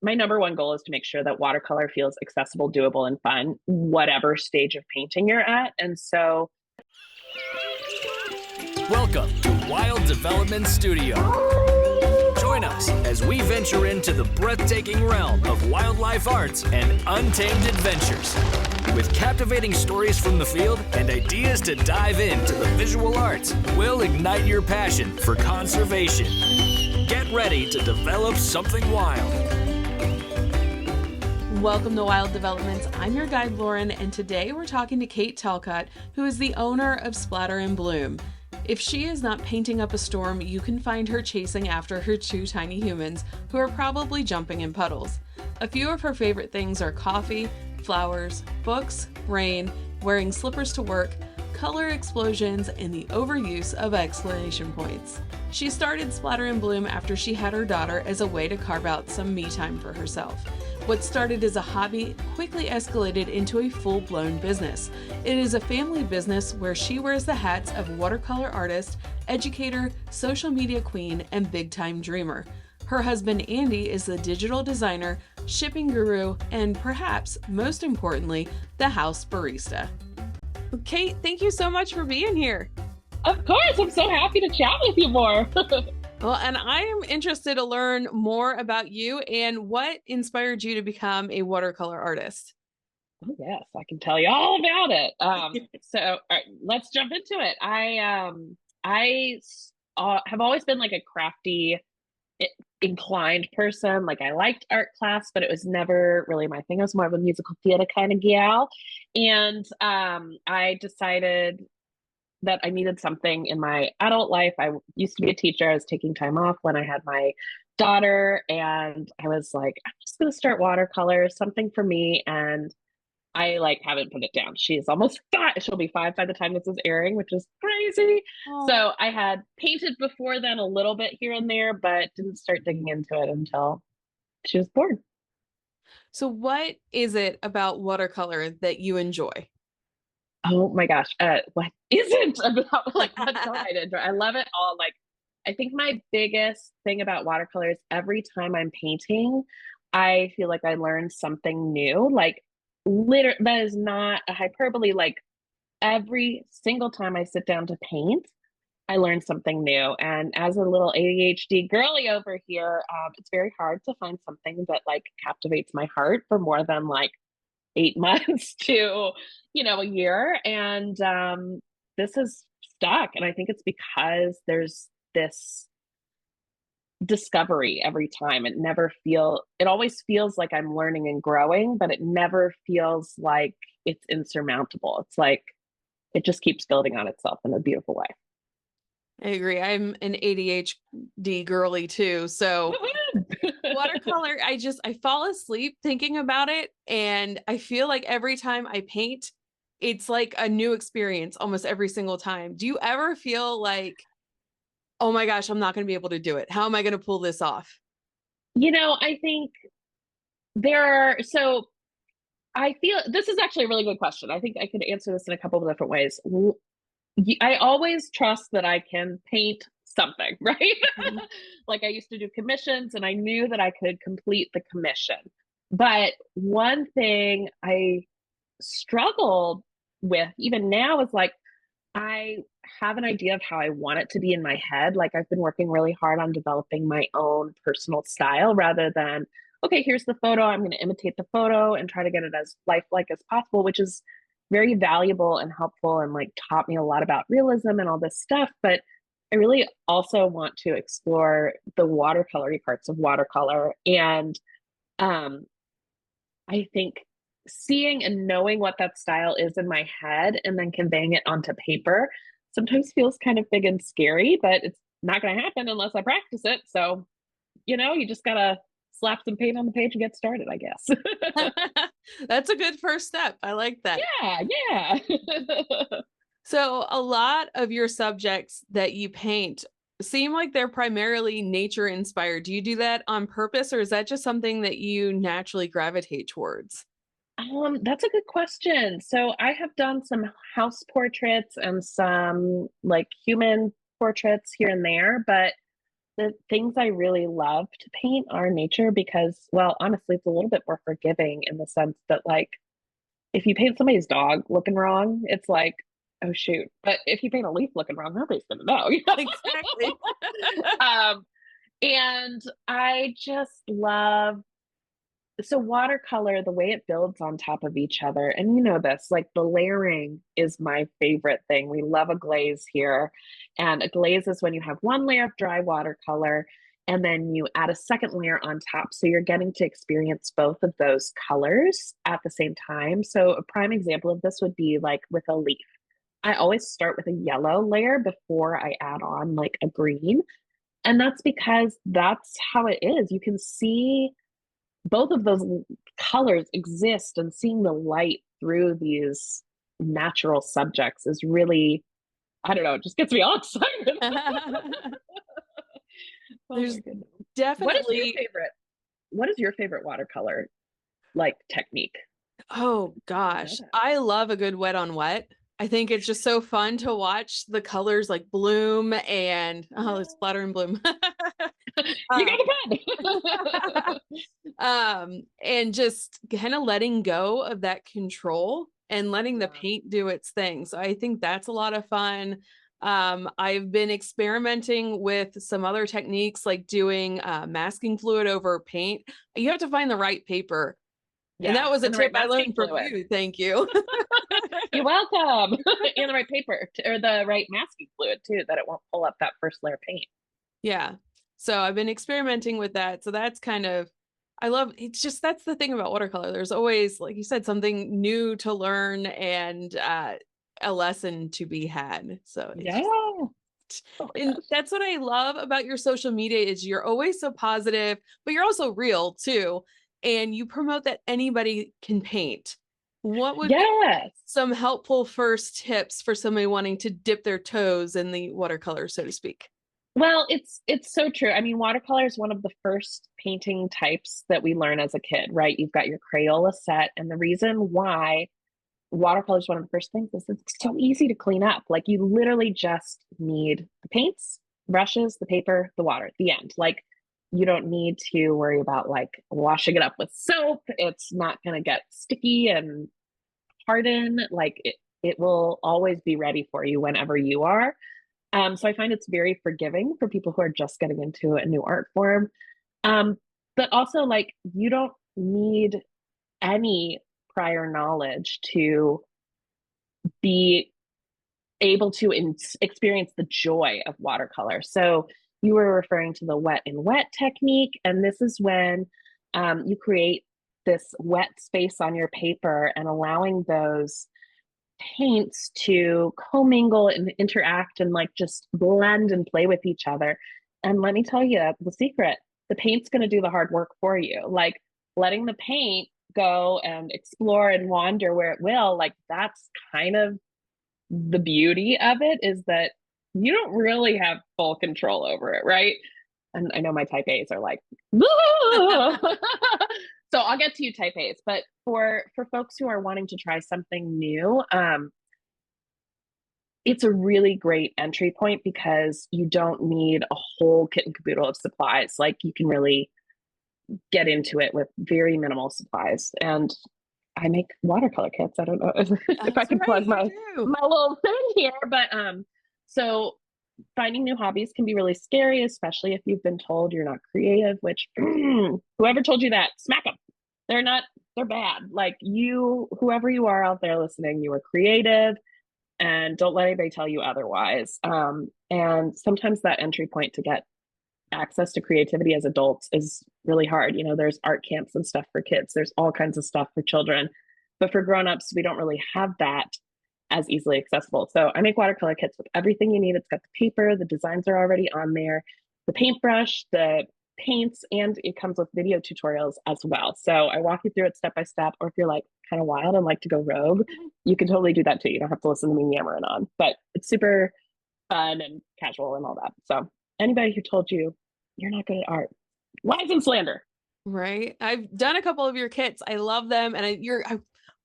my number one goal is to make sure that watercolor feels accessible, doable, and fun, whatever stage of painting you're at. And so, welcome to Wild Development Studio. Join us as we venture into the breathtaking realm of wildlife arts and untamed adventures. With captivating stories from the field and ideas to dive into the visual arts, we'll ignite your passion for conservation. Get ready to develop something wild. Welcome to Wild Developments. I'm your guide, Lauren, and today we're talking to Kate Talcott, who is the owner of Splatter and Bloom. If she is not painting up a storm, you can find her chasing after her two tiny humans, who are probably jumping in puddles. A few of her favorite things are coffee, flowers, books, rain, wearing slippers to work, color explosions, and the overuse of exclamation points. She started Splatter and Bloom after she had her daughter as a way to carve out some me time for herself. What started as a hobby quickly escalated into a full-blown business. It is a family business where she wears the hats of watercolor artist, educator, social media queen, and big-time dreamer. Her husband Andy is the digital designer, shipping guru, and perhaps most importantly, the house barista. Kate, thank you so much for being here. of course, I'm so happy to chat with you more. Well, and I am interested to learn more about you and what inspired you to become a watercolor artist. Oh, yes, I can tell you all about it. So all right, let's jump into it. I have always been like a crafty, inclined person. Like I liked art class, but it was never really my thing. I was more of a musical theater kind of gal. And I decided that I needed something in my adult life. I used to be a teacher. I was taking time off when I had my daughter, and I was like, I'm just going to start watercolor, something for me. And I like haven't put it down. She's almost 5. She'll be 5 by the time this is airing, which is crazy. Oh. So I had painted before then a little bit here and there, but didn't start digging into it until she was born. So what is it about watercolor that you enjoy? Oh my gosh. What isn't about like what don't I enjoy? I love it all. Like I think my biggest thing about watercolor is every time I'm painting, I feel like I learned something new. Like literally that is not a hyperbole. Like every single time I sit down to paint, I learned something new. And as a little ADHD girly over here, it's very hard to find something that like captivates my heart for more than like 8 months to, a year. And this is stuck. And I think it's because there's this discovery every time. It always feels like I'm learning and growing, but it never feels like it's insurmountable. It's like it just keeps building on itself in a beautiful way. I agree. I'm an ADHD girly too. So watercolor, I fall asleep thinking about it. And I feel like every time I paint, it's like a new experience almost every single time. Do you ever feel like, oh my gosh, I'm not going to be able to do it? How am I going to pull this off? I think there are, so I feel this is actually a really good question. I think I could answer this in a couple of different ways. I always trust that I can paint something, right? Mhm. Like I used to do commissions and I knew that I could complete the commission. But one thing I struggled with even now is like, I have an idea of how I want it to be in my head. Like I've been working really hard on developing my own personal style rather than, okay, here's the photo. I'm going to imitate the photo and try to get it as lifelike as possible, which is very valuable and helpful and like taught me a lot about realism and all this stuff. But I really also want to explore the watercolory parts of watercolor. And um, I think seeing and knowing what that style is in my head and then conveying it onto paper sometimes feels kind of big and scary, but it's not going to happen unless I practice it. So, you just got to slap some paint on the page and get started, I guess. That's a good first step. I like that. Yeah. So a lot of your subjects that you paint seem like they're primarily nature inspired. Do you do that on purpose, or is that just something that you naturally gravitate towards? That's a good question. So I have done some house portraits and some like human portraits here and there, but the things I really love to paint are nature because, well, honestly, it's a little bit more forgiving in the sense that, like, if you paint somebody's dog looking wrong, it's like, oh shoot. But if you paint a leaf looking wrong, nobody's gonna know. Exactly. um, and I just love so watercolor, the way it builds on top of each other, and you know this, like the layering is my favorite thing. We love a glaze here. And a glaze is when you have one layer of dry watercolor and then you add a second layer on top. So you're getting to experience both of those colors at the same time. So a prime example of this would be like with a leaf. I always start with a yellow layer before I add on like a green. And that's because that's how it is. You can see both of those colors exist, and seeing the light through these natural subjects is really, I don't know, it just gets me all excited. Oh There's my goodness. definitely, What is your favorite watercolor like technique? oh gosh, I love a good wet on wet. I think it's just so fun to watch the colors like bloom and splatter and bloom. You got the And just kind of letting go of that control and letting the paint do its thing. So I think that's a lot of fun. I've been experimenting with some other techniques like doing masking fluid over paint. You have to find the right paper. And that was a tip I learned from you. Thank you. You're welcome. And the right paper or the right masking fluid too, that it won't pull up that first layer of paint. Yeah. So I've been experimenting with that. So that's kind of, I love, it's just, that's the thing about watercolor. There's always, like you said, something new to learn and a lesson to be had. So yeah. And that's what I love about your social media is you're always so positive, but you're also real too. And you promote that anybody can paint. What would be some helpful first tips for somebody wanting to dip their toes in the watercolor, so to speak? Well, it's so true. I mean, watercolor is one of the first painting types that we learn as a kid, right? You've got your Crayola set, and the reason why watercolor is one of the first things is it's so easy to clean up. Like you literally just need the paints, brushes, the paper, the water at the end. Like you don't need to worry about like washing it up with soap. It's not going to get sticky and harden. Like it will always be ready for you whenever you are. So I find it's very forgiving for people who are just getting into a new art form. Um, but also like you don't need any prior knowledge to be able to experience the joy of watercolor. So you were referring to the wet and wet technique, and this is when you create this wet space on your paper and allowing those paints to commingle and interact and like just blend and play with each other. And let me tell you the secret, the paint's going to do the hard work for you. Like letting the paint go and explore and wander where it will, like that's kind of the beauty of it, is that you don't really have full control over it, right? And I know my type A's are like so I'll get to you type A's, but for folks who are wanting to try something new, it's a really great entry point because you don't need a whole kit and caboodle of supplies. Like you can really get into it with very minimal supplies. And I make watercolor kits. I don't know if I can plug my little thing here, but so finding new hobbies can be really scary, especially if you've been told you're not creative, which whoever told you that, smack them. They're bad. Like you, whoever you are out there listening, you are creative and don't let anybody tell you otherwise. And sometimes that entry point to get access to creativity as adults is really hard. You know, there's art camps and stuff for kids. There's all kinds of stuff for children, but for grownups, we don't really have that as easily accessible. So I make watercolor kits with everything you need. It's got the paper, the designs are already on there, the paintbrush, the paints, and it comes with video tutorials as well. So I walk you through it step by step, or if you're like kind of wild and like to go rogue, you can totally do that too. You don't have to listen to me yammering on, but it's super fun and casual and all that. So anybody who told you you're not good at art, lies and slander. Right. I've done a couple of your kits. I love them. And I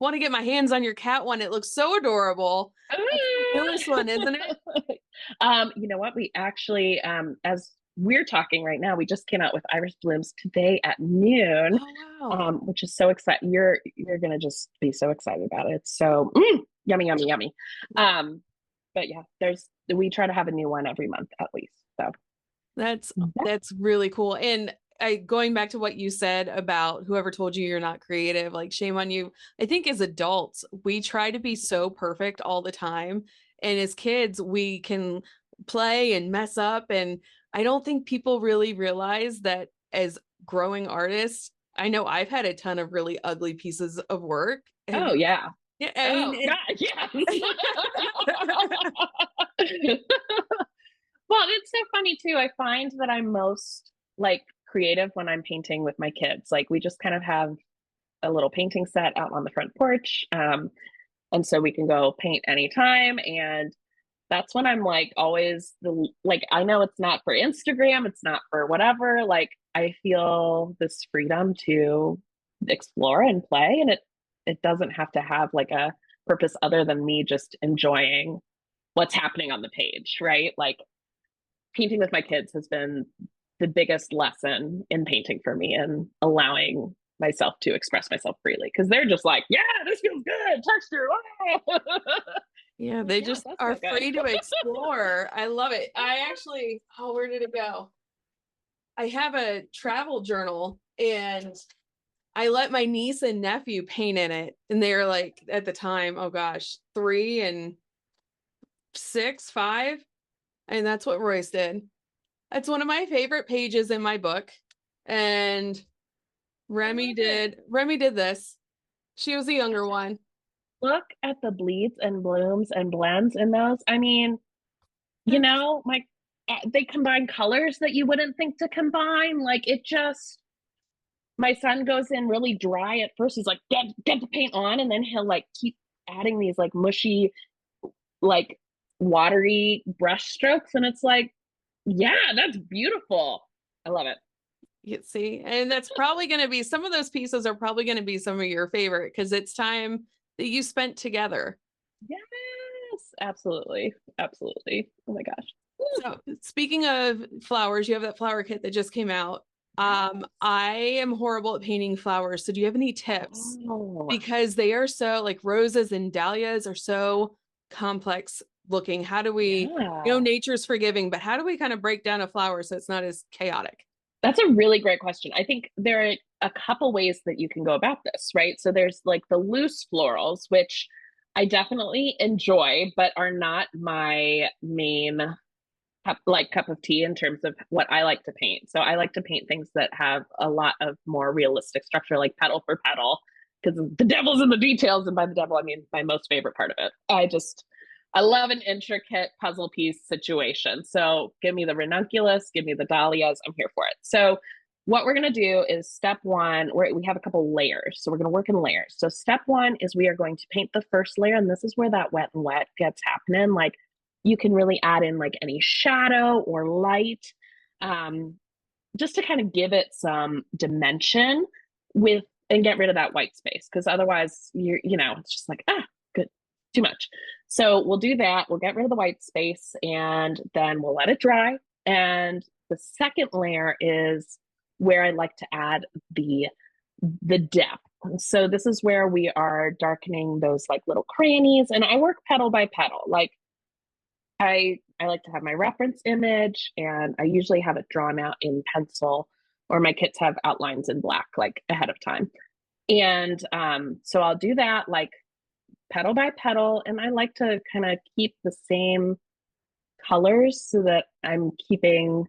want to get my hands on your cat one. It looks so adorable. It's the newest one, isn't it? You know what? We actually, as we're talking right now, we just came out with Iris Blooms today at noon, Oh, wow. which is so exciting. You're gonna just be so excited about it. It's so yummy, yummy, yummy. But yeah, we try to have a new one every month at least. So That's yeah. that's really cool. And going back to what you said about whoever told you you're not creative, like shame on you. I think as adults, we try to be so perfect all the time. And as kids, we can play and mess up. And I don't think people really realize that as growing artists, I know I've had a ton of really ugly pieces of work. Have Oh you? yeah. Yeah, I Oh mean, God, yes. Well, it's so funny too. I find that I'm most like creative when I'm painting with my kids. Like we just kind of have a little painting set out on the front porch. And so we can go paint anytime. And that's when I'm like always like I know it's not for Instagram, it's not for whatever. Like I feel this freedom to explore and play, and it doesn't have to have like a purpose other than me just enjoying what's happening on the page, right? Like painting with my kids has been the biggest lesson in painting for me and allowing myself to express myself freely because they're just like, yeah, this feels good, texture. yeah, Like, they yeah, just that's are so good. free to explore. I love it. I actually, oh, where did it go? I have a travel journal and I let my niece and nephew paint in it. And they were like, at the time, oh gosh, 3 and 6, 5. And that's what Royce did. That's one of my favorite pages in my book. And Remy did this. She was the younger one. Look at the bleeds and blooms and blends in those. I mean, They're just my they combine colors that you wouldn't think to combine. Like it just my son goes in really dry at first. He's like, get the paint on, and then he'll like keep adding these like mushy, like watery brush strokes, and it's like, yeah, that's beautiful. I love it. you see, and that's probably going to be some of those pieces are probably going to be some of your favorite because it's time that you spent together. Yes, absolutely, absolutely. Oh my gosh. So, speaking of flowers, you have that flower kit that just came out. I am horrible at painting flowers. So, do you have any tips? Oh, Because they are so like roses and dahlias are so complex looking. How do we, yeah. nature's forgiving, but how do we kind of break down a flower so it's not as chaotic? That's a really great question. I think there are a couple ways that you can go about this, right? So there's like the loose florals, which I definitely enjoy, but are not my main cup of tea in terms of what I like to paint. So I like to paint things that have a lot of more realistic structure, like petal for petal, because the devil's in the details. And by the devil, I mean my most favorite part of it. I love an intricate puzzle piece situation. So give me the ranunculus, give me the dahlias. I'm here for it. So what we're going to do is step one, we have a couple layers. So we're going to work in layers. So step one is we are going to paint the first layer. And this is where that wet and wet gets happening. Like you can really add in like any shadow or light, just to kind of give it some dimension and get rid of that white space. Cause otherwise it's just like, good, too much. So we'll do that. We'll get rid of the white space and then we'll let it dry. And the second layer is where I like to add the depth. So this is where we are darkening those like little crannies. And I work petal by petal. Like I like to have my reference image and I usually have it drawn out in pencil or my kits have outlines in black like ahead of time. And so I'll do that like petal by petal. And I like to kind of keep the same colors so that I'm keeping,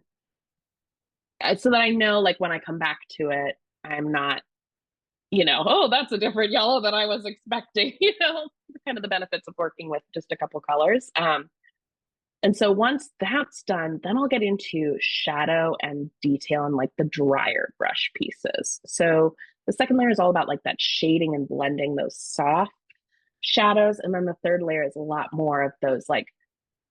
so that I know like when I come back to it, I'm not, oh, that's a different yellow than I was expecting, kind of the benefits of working with just a couple colors. And so once that's done, then I'll get into shadow and detail and like the drier brush pieces. So the second layer is all about like that shading and blending those soft shadows. And then the third layer is a lot more of those like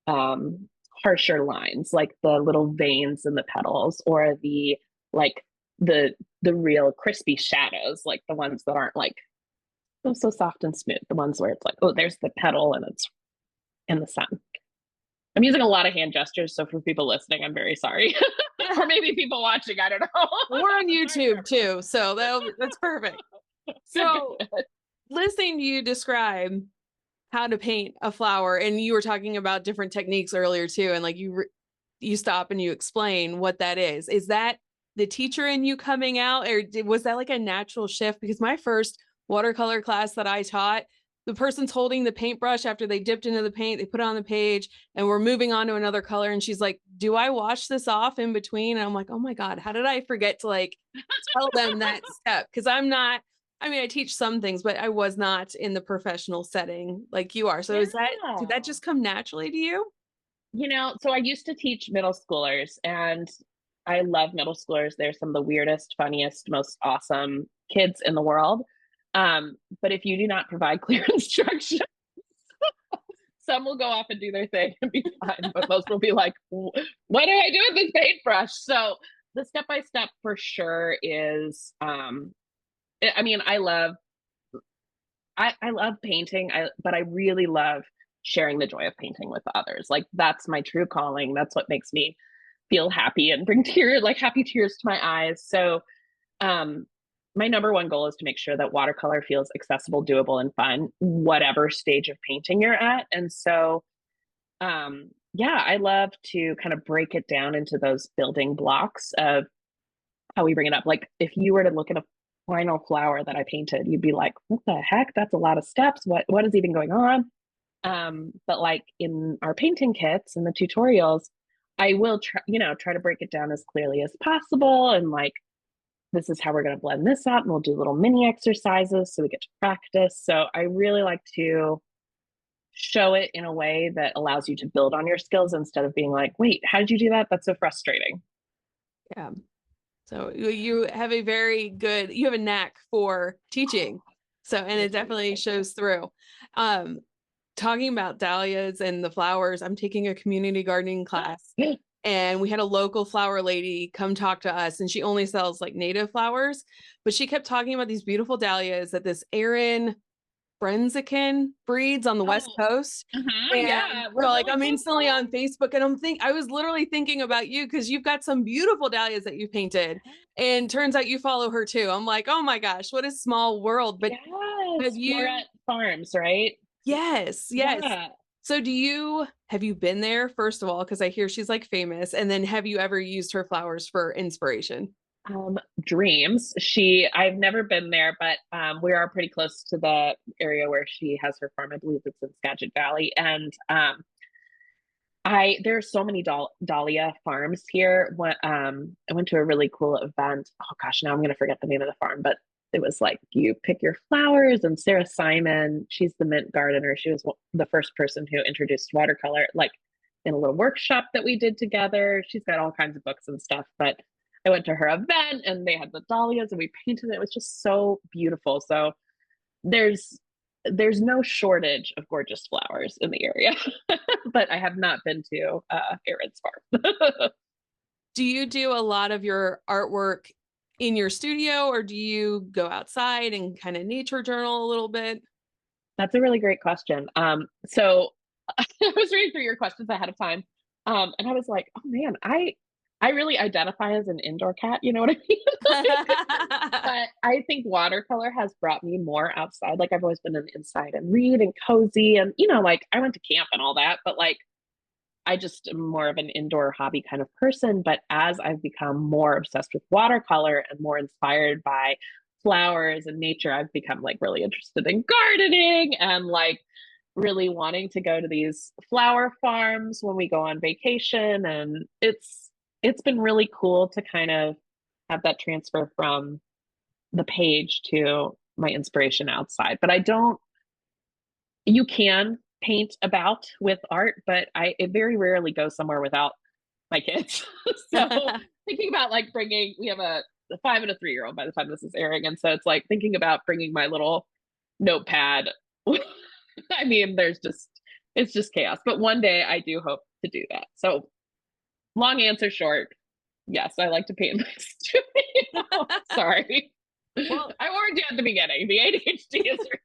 harsher lines, like the little veins in the petals or the like the real crispy shadows, like the ones that aren't like so soft and smooth, the ones where it's like, oh, there's the petal and it's in the sun. I'm using a lot of hand gestures, so for people listening, I'm very sorry. Or maybe people watching, I don't know. We're on YouTube too, so that's perfect. So listening to you describe how to paint a flower, and you were talking about different techniques earlier too, and like you stop and you explain what that is that the teacher in you coming out, or was that like a natural shift? Because my first watercolor class that I taught, the person's holding the paintbrush after they dipped into the paint, they put it on the page, and we're moving on to another color, and she's like, do I wash this off in between? And I'm like, oh my God, how did I forget to like tell them that step? Because I'm not, I mean, I teach some things, but I was not in the professional setting like you are. So did that just come naturally to you? So I used to teach middle schoolers, and I love middle schoolers. They're some of the weirdest, funniest, most awesome kids in the world. But if you do not provide clear instructions, some will go off and do their thing and be fine, but most will be like, what do I do with this paintbrush? So the step-by-step for sure is, I mean, I love painting, but I really love sharing the joy of painting with others. Like, that's my true calling. That's what makes me feel happy and bring happy tears to my eyes. So, my number one goal is to make sure that watercolor feels accessible, doable, and fun, whatever stage of painting you're at. And so, yeah, I love to kind of break it down into those building blocks of how we bring it up. Like, if you were to look at a final flower that I painted, you'd be like, what the heck? That's a lot of steps. What is even going on? But like in our painting kits and the tutorials, I will try to break it down as clearly as possible. And like, this is how we're going to blend this out. And we'll do little mini exercises so we get to practice. So I really like to show it in a way that allows you to build on your skills instead of being like, wait, how did you do that? That's so frustrating. Yeah. So you have you have a knack for teaching. So, and it definitely shows through. Talking about dahlias and the flowers, I'm taking a community gardening class, and we had a local flower lady come talk to us, and she only sells like native flowers, but she kept talking about these beautiful dahlias that this Erin Brenziken breeds on the West Coast. And yeah, we're like, I'm instantly on Facebook, and I was literally thinking about you because you've got some beautiful dahlias that you painted, and turns out you follow her too. I'm like, oh my gosh, what a small world. But yes, Florette Farms, right? Yes. Yeah. So have you been there, first of all, because I hear she's like famous, and then have you ever used her flowers for inspiration? Dreams. I've never been there, but we are pretty close to the area where she has her farm. I believe it's in Skagit Valley. And there are so many dahlia farms here. I went to a really cool event. Oh gosh, now I'm gonna forget the name of the farm, but it was like you pick your flowers, and Sarah Simon, she's the mint gardener. She was the first person who introduced watercolor, like in a little workshop that we did together. She's got all kinds of books and stuff, but I went to her event and they had the dahlias and we painted it. It was just so beautiful. So there's no shortage of gorgeous flowers in the area, but I have not been to Erin's farm. Do you do a lot of your artwork in your studio, or do you go outside and kind of nature journal a little bit? That's a really great question. So I was reading through your questions ahead of time. And I was like, oh man, I really identify as an indoor cat, you know what I mean? But I think watercolor has brought me more outside. Like, I've always been an inside and read and cozy, and like I went to camp and all that, but like I just am more of an indoor hobby kind of person. But as I've become more obsessed with watercolor and more inspired by flowers and nature, I've become like really interested in gardening and like really wanting to go to these flower farms when we go on vacation. And it's been really cool to kind of have that transfer from the page to my inspiration outside. But you can paint about with art, but it very rarely goes somewhere without my kids. So thinking about like we have a 5 and a 3-year-old by the time this is airing. And so it's like thinking about bringing my little notepad. I mean, it's just chaos, but one day I do hope to do that. So long answer short, yes, I like to paint in my studio. Sorry. Well, I warned you at the beginning, the ADHD is real.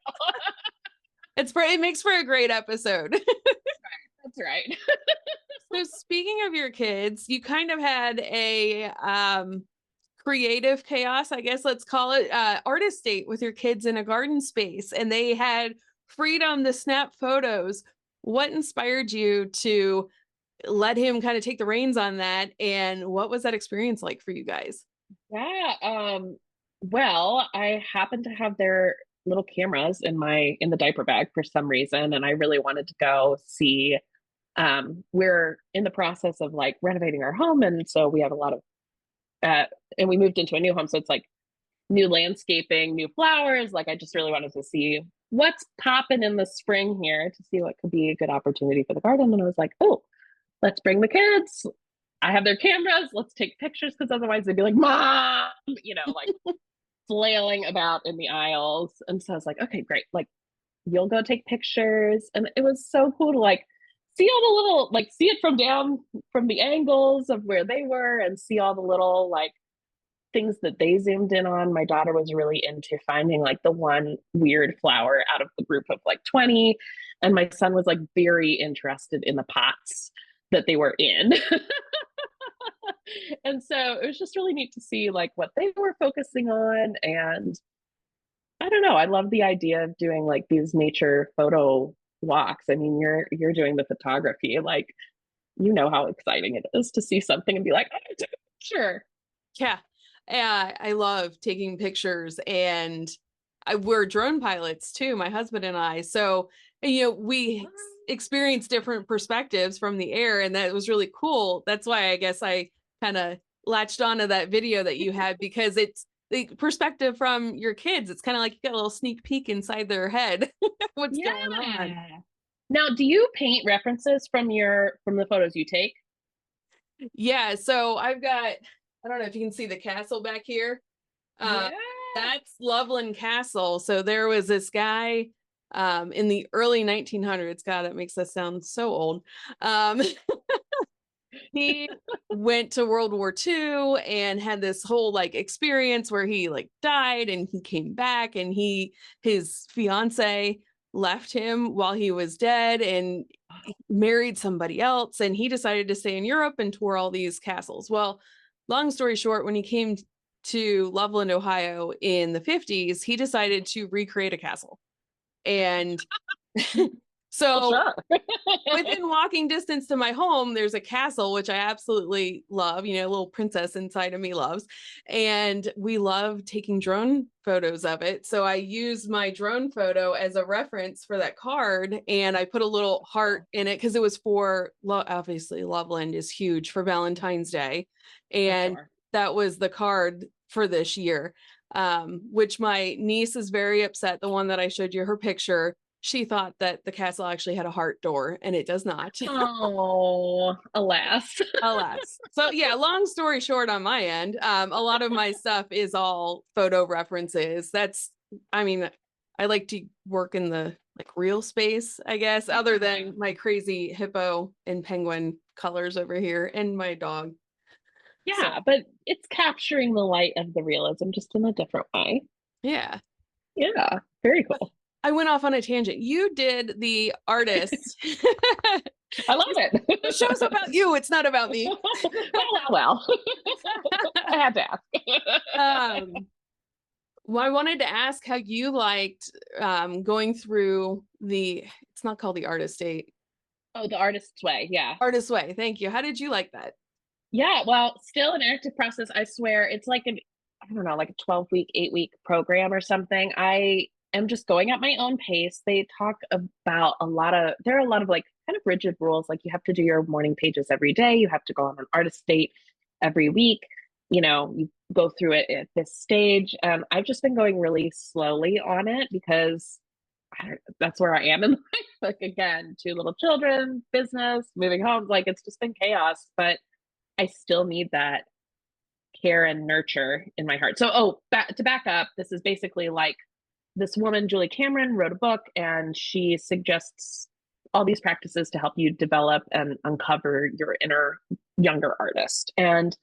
It makes for a great episode. That's right. So speaking of your kids, you kind of had a creative chaos, I guess let's call it, artist date with your kids in a garden space, and they had freedom to snap photos. What inspired you to let him kind of take the reins on that, and what was that experience like for you guys? Yeah. Well, I happened to have their little cameras in the diaper bag for some reason, and I really wanted to go see. We're in the process of like renovating our home, and so we have a lot of uh, and we moved into a new home, so it's like new landscaping, new flowers. Like I just really wanted to see what's popping in the spring here to see what could be a good opportunity for the garden. And I was like, oh, let's bring the kids. I have their cameras. Let's take pictures because otherwise they'd be like, Mom, like flailing about in the aisles. And so I was like, okay, great. Like you'll go take pictures. And it was so cool to like see all the little, like see it from down from the angles of where they were and see all the little like things that they zoomed in on. My daughter was really into finding like the one weird flower out of the group of like 20. And my son was like very interested in the pots that they were in. And so it was just really neat to see like what they were focusing on. And I don't know, I love the idea of doing like these nature photo walks. I mean, you're doing the photography, like you know how exciting it is to see something and be like, oh, sure. Yeah. I love taking pictures, and we're drone pilots too, my husband and I. So, we experience different perspectives from the air, and that was really cool. That's why I guess I kind of latched onto that video that you had, because it's the perspective from your kids. It's kind of like you got a little sneak peek inside their head. What's going on? Yeah. Now, do you paint references from the photos you take? Yeah, so I've got, I don't know if you can see the castle back here. Yeah. That's Loveland Castle. So there was this guy in the early 1900s. God, that makes us sound so old. He went to World War II and had this whole like experience where he like died and he came back, and his fiance left him while he was dead and married somebody else, and he decided to stay in Europe and tour all these castles. Well, long story short, when he came to Loveland, Ohio in the 50s, he decided to recreate a castle. And Well, so sure. within walking distance to my home, there's a castle, which I absolutely love. A little princess inside of me loves. And we love taking drone photos of it. So I used my drone photo as a reference for that card. And I put a little heart in it because it was for, obviously, Loveland is huge for Valentine's Day. And Sure. that was the card for this year, which my niece is very upset. The one that I showed you her picture, she thought that the castle actually had a heart door, and it does not. Oh, alas. Alas. So yeah, long story short on my end, a lot of my stuff is all photo references. I mean, I like to work in the like real space, I guess, other than my crazy hippo and penguin colors over here and my dog. So Yeah, but it's capturing the light of the realism just in a different way. yeah. Yeah, very cool. I went off on a tangent. You did the artist. I love it. The show's about you. It's not about me. Well, I had to ask. Well, I wanted to ask how you liked going through it's not called the artist date. Oh, the artist's way. Yeah. Artist way. Thank you. How did you like that? Yeah. Well, still an active process. I swear it's like I don't know, like a 12-week, 8-week program or something. I am just going at my own pace. They talk about there are a lot of like kind of rigid rules. Like you have to do your morning pages every day. You have to go on an artist date every week. You go through it at this stage. I've just been going really slowly on it because that's where I am in life. Like again, 2 little children, business, moving home. Like it's just been chaos, but I still need that care and nurture in my heart. So, to back up, this is basically like this woman, Julie Cameron, wrote a book and she suggests all these practices to help you develop and uncover your inner younger artist. And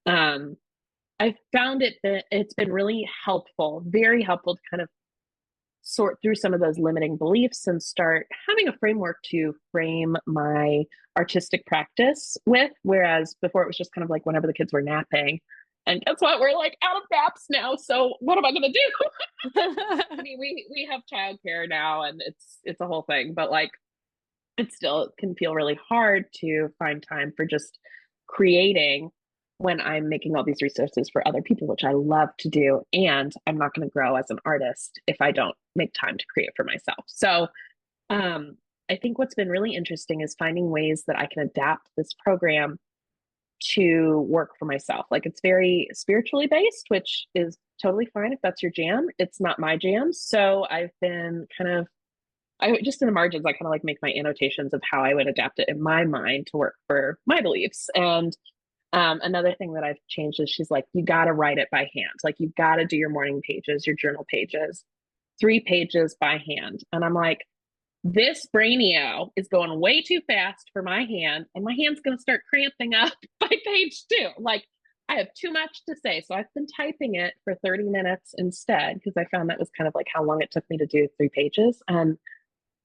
I found it's been really helpful, very helpful to kind of sort through some of those limiting beliefs and start having a framework to frame my artistic practice with. Whereas before it was just kind of like whenever the kids were napping. And guess what? We're like out of naps now. So what am I gonna do? I mean, we have childcare now and it's a whole thing, but like it still can feel really hard to find time for just creating when I'm making all these resources for other people, which I love to do. And I'm not going to grow as an artist if I don't make time to create for myself. So I think what's been really interesting is finding ways that I can adapt this program to work for myself. Like it's very spiritually based, which is totally fine if that's your jam. It's not my jam. So I've been kind of I just in the margins, I kind of like make my annotations of how I would adapt it in my mind to work for my beliefs. And another thing that I've changed is she's like, you got to write it by hand. Like you got to do your morning pages, your journal pages, 3 pages by hand. And I'm like, this brainio is going way too fast for my hand, and my hand's going to start cramping up by page 2. Like I have too much to say. So I've been typing it for 30 minutes instead, because I found that was kind of like how long it took me to do 3 pages. And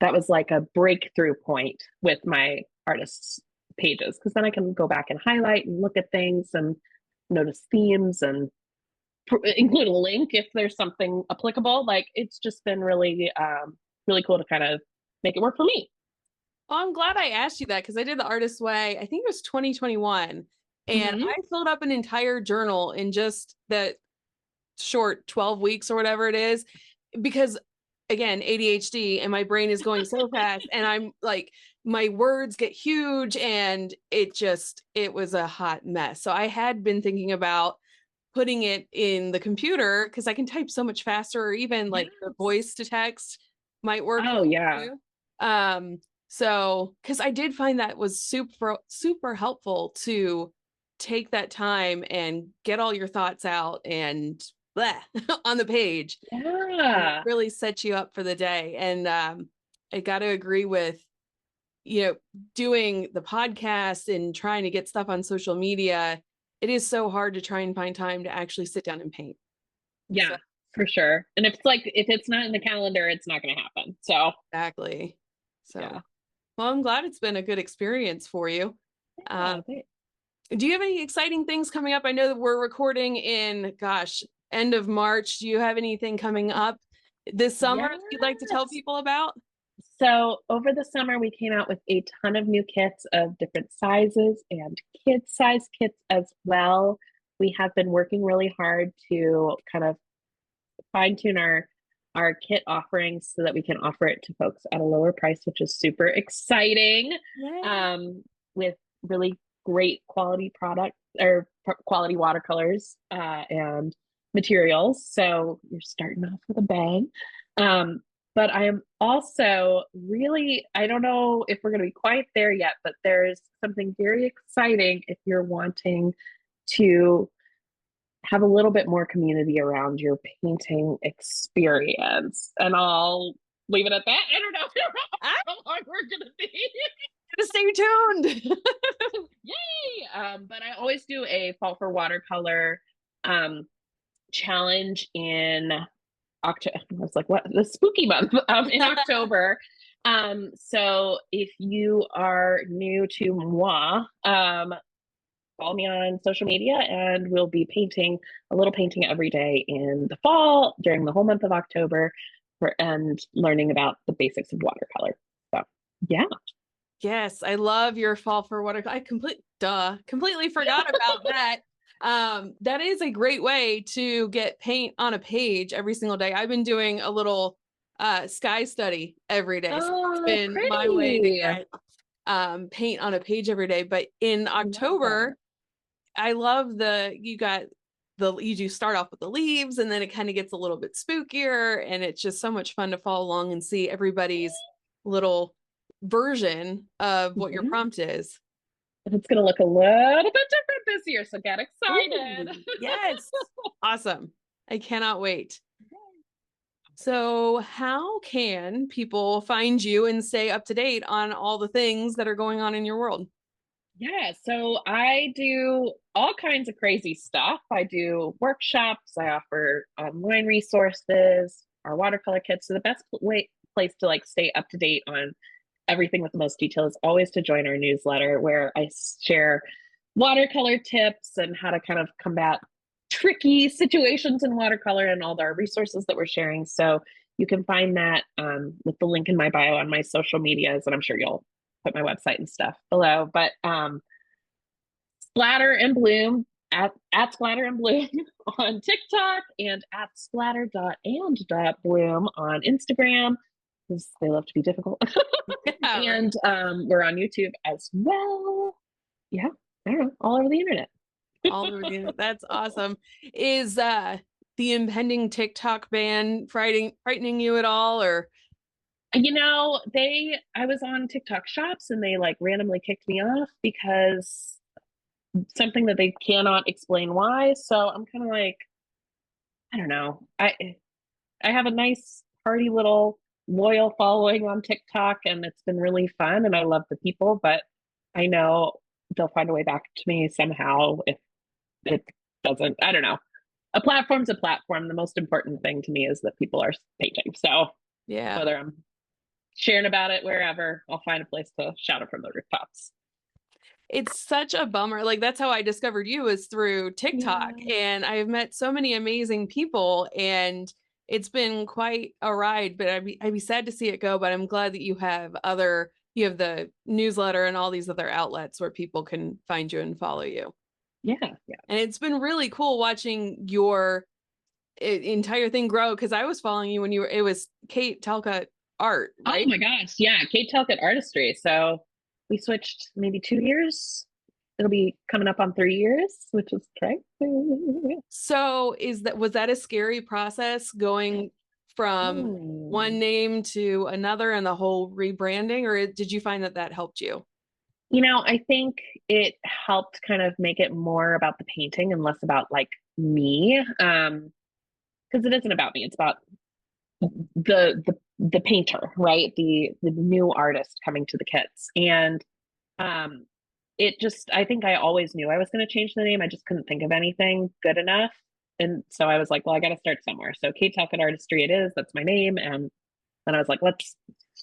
that was like a breakthrough point with my artists' pages, because then I can go back and highlight and look at things and notice themes and include a link if there's something applicable. Like it's just been really, really cool to kind of make it work for me. Oh, I'm glad I asked you that because I did the Artist Way, I think it was 2021, and I filled up an entire journal in just that short 12 weeks or whatever it is, because again, ADHD and my brain is going so fast and I'm like, my words get huge and it was a hot mess. So I had been thinking about putting it in the computer because I can type so much faster, or even like the voice to text might work. Oh yeah. So because I did find that was super helpful to take that time and get all your thoughts out and blah, on the page. Yeah. Really sets you up for the day. And I got to agree with, doing the podcast and trying to get stuff on social media. It is so hard to try and find time to actually sit down and paint. Yeah, so, for sure. And if it's not in the calendar, it's not going to happen. So exactly. So, yeah. Well, I'm glad it's been a good experience for you. Yeah, Do you have any exciting things coming up? I know that we're recording in, end of March. Do you have anything coming up this summer that you'd like to tell people about? So over the summer, we came out with a ton of new kits of different sizes and kid size kits as well. We have been working really hard to kind of fine tune our kit offerings so that we can offer it to folks at a lower price, which is super exciting. With really great quality product or quality watercolors and materials. So you're starting off with a bang. But I am also really, I don't know if we're going to be quite there yet, but there's something very exciting if you're wanting to have a little bit more community around your painting experience. And I'll leave it at that. I don't know how long we're going to be. Stay tuned. Yay! But I always do a Fall for Watercolor challenge in October. I was like, what? The spooky month in October. So if you are new to moi, follow me on social media and we'll be painting a little painting every day in the fall during the whole month of October and learning about the basics of watercolor. So yeah. Yes, I love your Fall for Watercolor. I completely forgot about that. That is a great way to get paint on a page every single day. I've been doing a little sky study every day. So it's been pretty. my way to get paint on a page every day. But in October, I love you do start off with the leaves and then it kind of gets a little bit spookier, and it's just so much fun to follow along and see everybody's little version of what your prompt is. And it's going to look a little bit different this year, so get excited. Ooh, yes. Awesome. I cannot wait. So how can people find you and stay up to date on all the things that are going on in your world? Yeah, so I do all kinds of crazy stuff. I do workshops, I offer online resources, our watercolor kits. So the best place to like stay up to date on everything with the most detail is always to join our newsletter, where I share watercolor tips and how to kind of combat tricky situations in watercolor and all our resources that we're sharing. So you can find that with the link in my bio on my social medias, and I'm sure you'll put my website and stuff below. But Splatter and Bloom at Splatter and Bloom on TikTok, and at splatter.and.bloom on Instagram, because they love to be difficult. Yeah, and we're on YouTube as well. Yeah, I don't know, all over the internet. all over the internet. That's awesome. Is the impending TikTok ban frightening you at all, or? You know, I was on TikTok Shops and they like randomly kicked me off because something that they cannot explain why. So I'm kind of like, I don't know. I have a nice hearty little loyal following on TikTok, and it's been really fun, and I love the people, but I know they'll find a way back to me somehow if it doesn't. I don't know. A platform's a platform. The most important thing to me is that people are painting. So Yeah. whether I'm sharing about it wherever, I'll find a place to shout it from the rooftops. It's such a bummer. Like, that's how I discovered you, is through TikTok. Yeah. And I've met so many amazing people, and it's been quite a ride, but I'd be sad to see it go. But I'm glad that you have the newsletter and all these other outlets where people can find you and follow you. Yeah. And it's been really cool watching your entire thing grow, because I was following you when it was Kate Talcott art, right? Oh my gosh. Yeah. Kate Talcott Artistry. So we switched maybe 2 years. It'll be coming up on 3 years, which is crazy. So was that a scary process, going from one name to another and the whole rebranding, or did you find that helped you? You know, I think it helped kind of make it more about the painting and less about like me. Because it isn't about me. It's about the painter, right? The new artist coming to the kits. And it just, I think I always knew I was going to change the name. I just couldn't think of anything good enough. And so I was like, well, I got to start somewhere. So Kate Talcott Artistry it is. That's my name. And then I was like, let's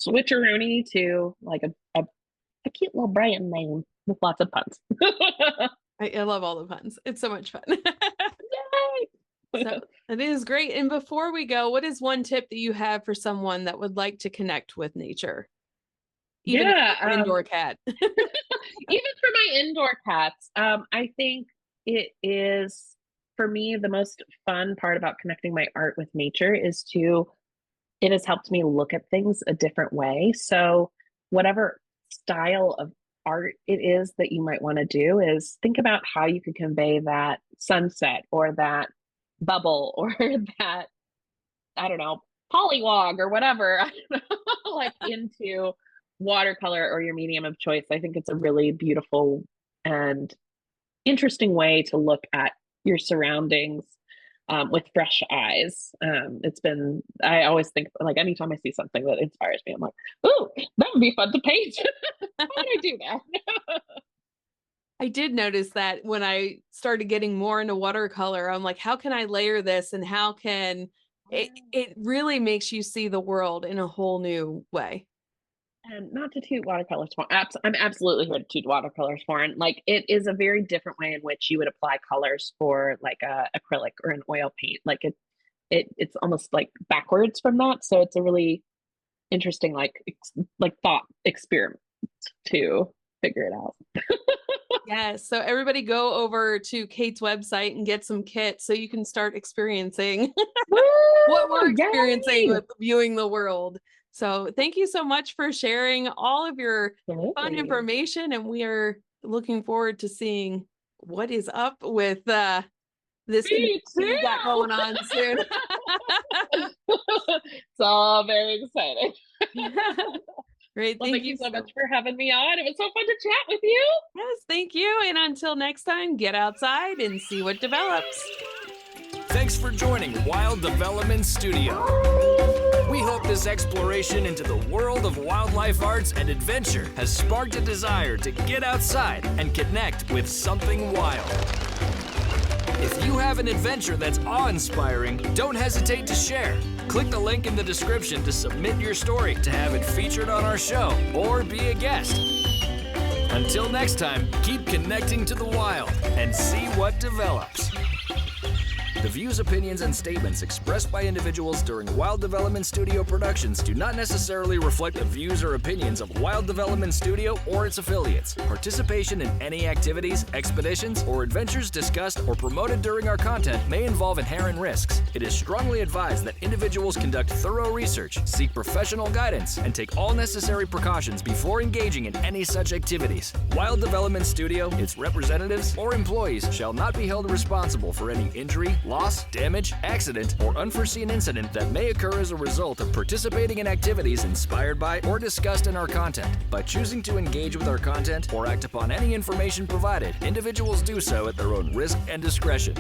switcheroonie to like a cute little brand name with lots of puns. I love all the puns. It's so much fun. Yay! So it is great. And before we go, what is one tip that you have for someone that would like to connect with nature? Even an indoor cat. Even for my indoor cats, I think it is, for me, the most fun part about connecting my art with nature is it has helped me look at things a different way. So whatever style of art it is that you might want to do, is think about how you could convey that sunset or that bubble or that, I don't know, polywog or whatever, I don't know, like into watercolor or your medium of choice. I think it's a really beautiful and interesting way to look at your surroundings with fresh eyes. I always think, like, anytime I see something that inspires me, I'm like, ooh, that would be fun to paint. How would I do that? I did notice that when I started getting more into watercolor, I'm like, how can I layer this, and how can it really makes you see the world in a whole new way. And not to toot watercolors horn. I'm absolutely here to toot watercolors horn. Like, it is a very different way in which you would apply colors for like a acrylic or an oil paint. Like it's almost like backwards from that. So it's a really interesting like thought experiment to figure it out. Yes. So everybody go over to Kate's website and get some kits so you can start experiencing what we're experiencing with viewing the world. So thank you so much for sharing all of your fun information, and we are looking forward to seeing what is up with this you got going on soon. It's all very exciting. Great. Well, thank you so much for having me on. It was so fun to chat with you. Yes, thank you. And until next time, get outside and see what develops. Thanks for joining Wild Development Studio. We hope this exploration into the world of wildlife arts and adventure has sparked a desire to get outside and connect with something wild. If you have an adventure that's awe-inspiring, don't hesitate to share. Click the link in the description to submit your story to have it featured on our show or be a guest. Until next time, keep connecting to the wild and see what develops. The views, opinions, and statements expressed by individuals during Wild Development Studio productions do not necessarily reflect the views or opinions of Wild Development Studio or its affiliates. Participation in any activities, expeditions, or adventures discussed or promoted during our content may involve inherent risks. It is strongly advised that individuals conduct thorough research, seek professional guidance, and take all necessary precautions before engaging in any such activities. Wild Development Studio, its representatives, or employees shall not be held responsible for any injury, loss, damage, accident, or unforeseen incident that may occur as a result of participating in activities inspired by or discussed in our content. By choosing to engage with our content or act upon any information provided, individuals do so at their own risk and discretion.